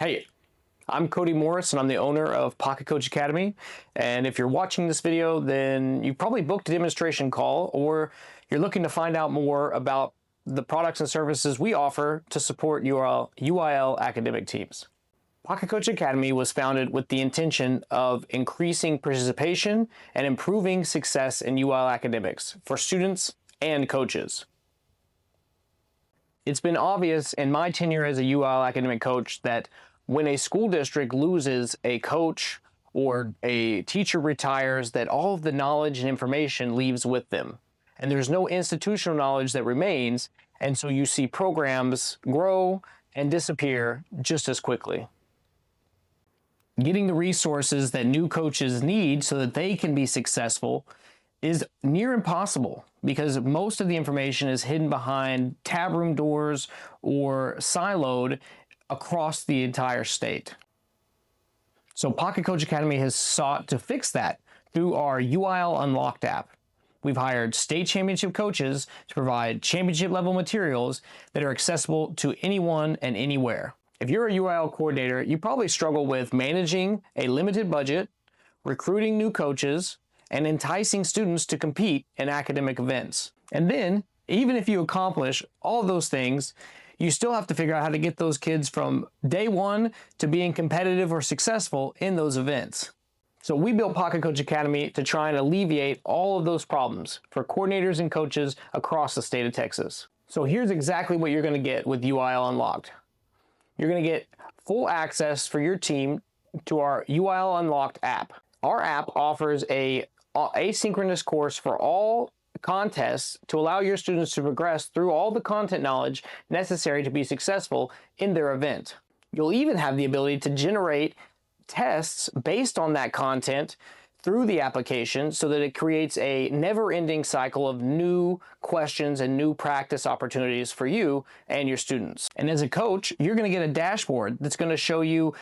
Hey, I'm Cody Morris and I'm the owner of Pocket Coach Academy. And if you're watching this video, then you probably booked a demonstration call or you're looking to find out more about the products and services we offer to support UIL academic teams. Pocket Coach Academy was founded with the intention of increasing participation and improving success in UIL academics for students and coaches. It's been obvious in my tenure as a UIL academic coach that when a school district loses a coach or a teacher retires, that all of the knowledge and information leaves with them. And there's no institutional knowledge that remains, and so you see programs grow and disappear just as quickly. Getting the resources that new coaches need so that they can be successful is near impossible because most of the information is hidden behind tab room doors or siloed across the entire state. So Pocket Coach Academy has sought to fix that through our UIL Unlocked app. We've hired state championship coaches to provide championship level materials that are accessible to anyone and anywhere. If you're a UIL coordinator, you probably struggle with managing a limited budget, recruiting new coaches, and enticing students to compete in academic events. And then, even if you accomplish all of those things, you still have to figure out how to get those kids from day one to being competitive or successful in those events. So we built Pocket Coach Academy to try and alleviate all of those problems for coordinators and coaches across the state of Texas. So here's exactly what you're going to get with UIL Unlocked. You're going to get full access for your team to our UIL Unlocked app. Our app offers a asynchronous course for all contests to allow your students to progress through all the content knowledge necessary to be successful in their event. You'll even have the ability to generate tests based on that content through the application so that it creates a never-ending cycle of new questions and new practice opportunities for you and your students. And as a coach, you're going to get a dashboard that's going to show you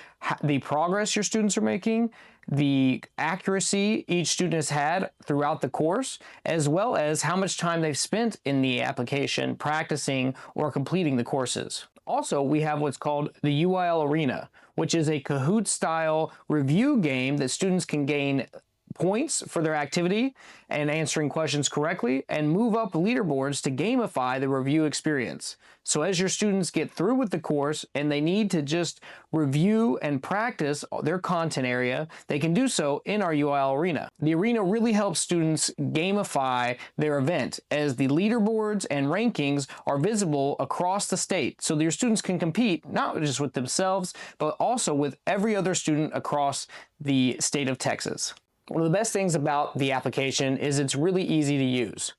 the progress your students are making, the accuracy each student has had throughout the course, as well as how much time they've spent in the application practicing or completing the courses. Also, we have what's called the UIL Arena, which is a Kahoot-style review game that students can gain points for their activity and answering questions correctly and move up leaderboards to gamify the review experience. So as your students get through with the course and they need to just review and practice their content area, they can do so in our UIL Arena. The Arena really helps students gamify their event as the leaderboards and rankings are visible across the state so that your students can compete not just with themselves, but also with every other student across the state of Texas. One of the best things about the application is it's really easy to use.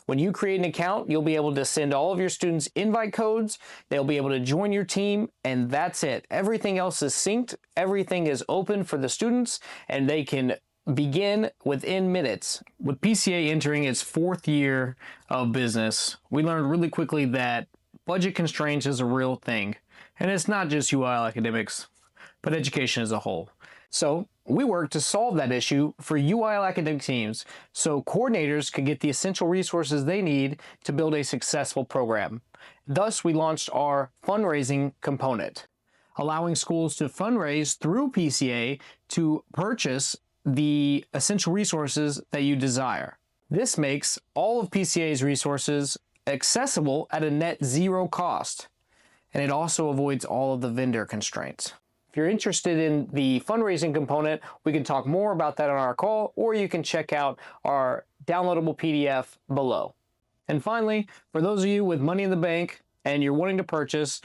When you create an account, you'll be able to send all of your students invite codes, they'll be able to join your team, and that's it. Everything else is synced, everything is open for the students, and they can begin within minutes. With PCA entering its 4th year of business, we learned really quickly that budget constraints is a real thing. And it's not just UIL academics, but education as a whole. So we work to solve that issue for UIL academic teams so coordinators can get the essential resources they need to build a successful program. Thus, we launched our fundraising component, allowing schools to fundraise through PCA to purchase the essential resources that you desire. This makes all of PCA's resources accessible at a net zero cost, and it also avoids all of the vendor constraints. If you're interested in the fundraising component, we can talk more about that on our call, or you can check out our downloadable PDF below. And finally, for those of you with money in the bank and you're wanting to purchase,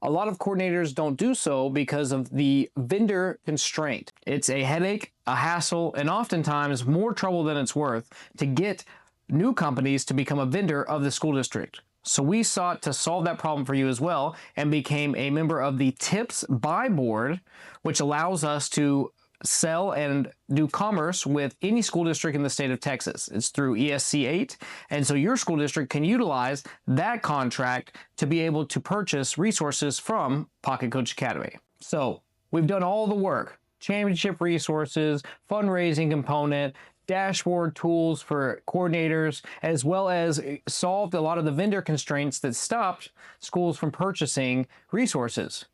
a lot of coordinators don't do so because of the vendor constraint. It's a headache, a hassle, and oftentimes more trouble than it's worth to get new companies to become a vendor of the school district. So we sought to solve that problem for you as well and became a member of the Tips Buy Board, which allows us to sell and do commerce with any school district in the state of Texas. It's through ESC 8, and so your school district can utilize that contract to be able to purchase resources from Pocket Coach Academy. So we've done all the work: championship resources, fundraising component, dashboard tools for coordinators, as well as solved a lot of the vendor constraints that stopped schools from purchasing resources.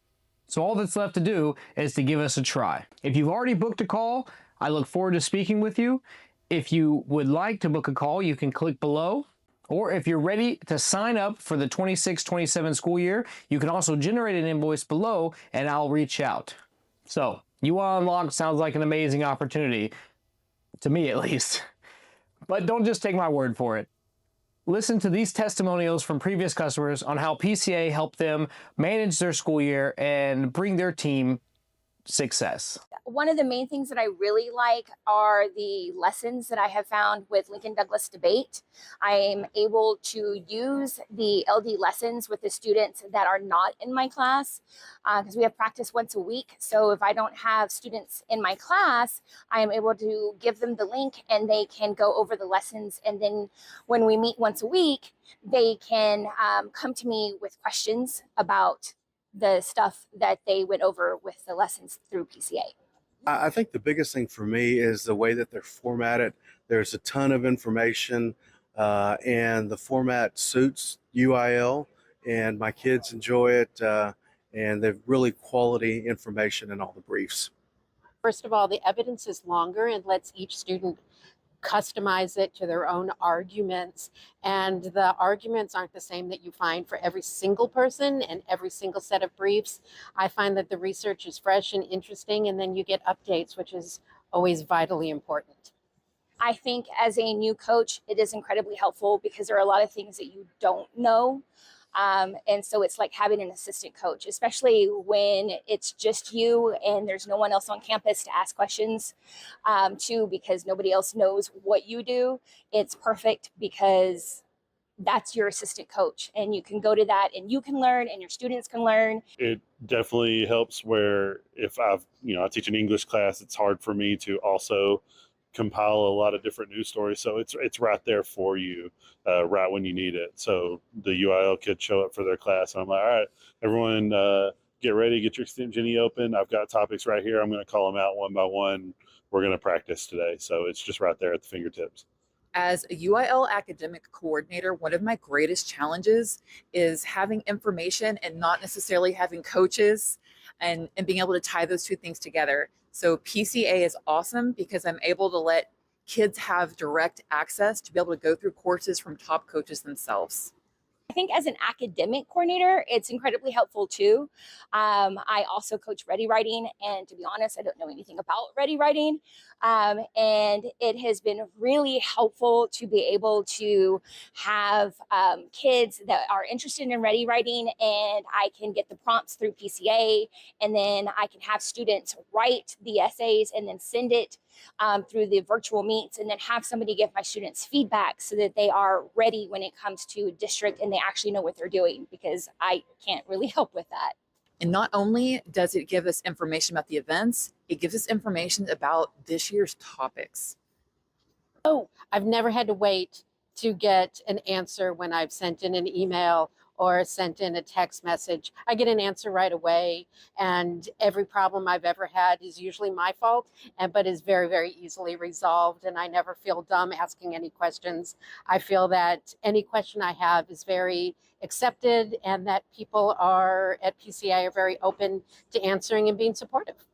So all that's left to do is to give us a try. If you've already booked a call, I look forward to speaking with you. If you would like to book a call, you can click below. Or if you're ready to sign up for the 26-27 school year, you can also generate an invoice below and I'll reach out. So UIL Unlocked sounds like an amazing opportunity, to me at least. But don't just take my word for it. Listen to these testimonials from previous customers on how PCA helped them manage their school year and bring their team success. One of the main things that I really like are the lessons that I have found with Lincoln Douglas Debate. I am able to use the LD lessons with the students that are not in my class because we have practice once a week. So if I don't have students in my class, I am able to give them the link and they can go over the lessons. And then when we meet once a week, they can come to me with questions about the stuff that they went over with the lessons through PCA. I think the biggest thing for me is the way that they're formatted. There's a ton of information, and the format suits UIL, and my kids enjoy it, and they're really quality information in all the briefs. First of all, the evidence is longer and lets each student customize it to their own arguments. And the arguments aren't the same that you find for every single person and every single set of briefs. I find that the research is fresh and interesting, and then you get updates, which is always vitally important. I think as a new coach, it is incredibly helpful because there are a lot of things that you don't know. And so it's like having an assistant coach, especially when it's just you and there's no one else on campus to ask questions to, because nobody else knows what you do. It's perfect because that's your assistant coach and you can go to that and you can learn and your students can learn. It definitely helps where if I teach an English class, it's hard for me to also compile a lot of different news stories. So it's right there for you, right when you need it. So the UIL kids show up for their class and I'm like, all right, everyone get ready, get your STEM Genie open. I've got topics right here. I'm going to call them out one by one. We're going to practice today. So it's just right there at the fingertips. As a UIL academic coordinator, one of my greatest challenges is having information and not necessarily having coaches and being able to tie those two things together. So PCA is awesome because I'm able to let kids have direct access to be able to go through courses from top coaches themselves. I think as an academic coordinator, it's incredibly helpful too. I also coach ready writing, and to be honest, I don't know anything about ready writing. And it has been really helpful to be able to have kids that are interested in ready writing, and I can get the prompts through PCA, and then I can have students write the essays and then send it through the virtual meets, and then have somebody give my students feedback so that they are ready when it comes to district and they actually know what they're doing, because I can't really help with that. And not only does it give us information about the events, it gives us information about this year's topics. Oh, I've never had to wait to get an answer when I've sent in an email or sent in a text message. I get an answer right away, and every problem I've ever had is usually my fault, but is very, very easily resolved, and I never feel dumb asking any questions. I feel that any question I have is very accepted and that people are at PCA are very open to answering and being supportive.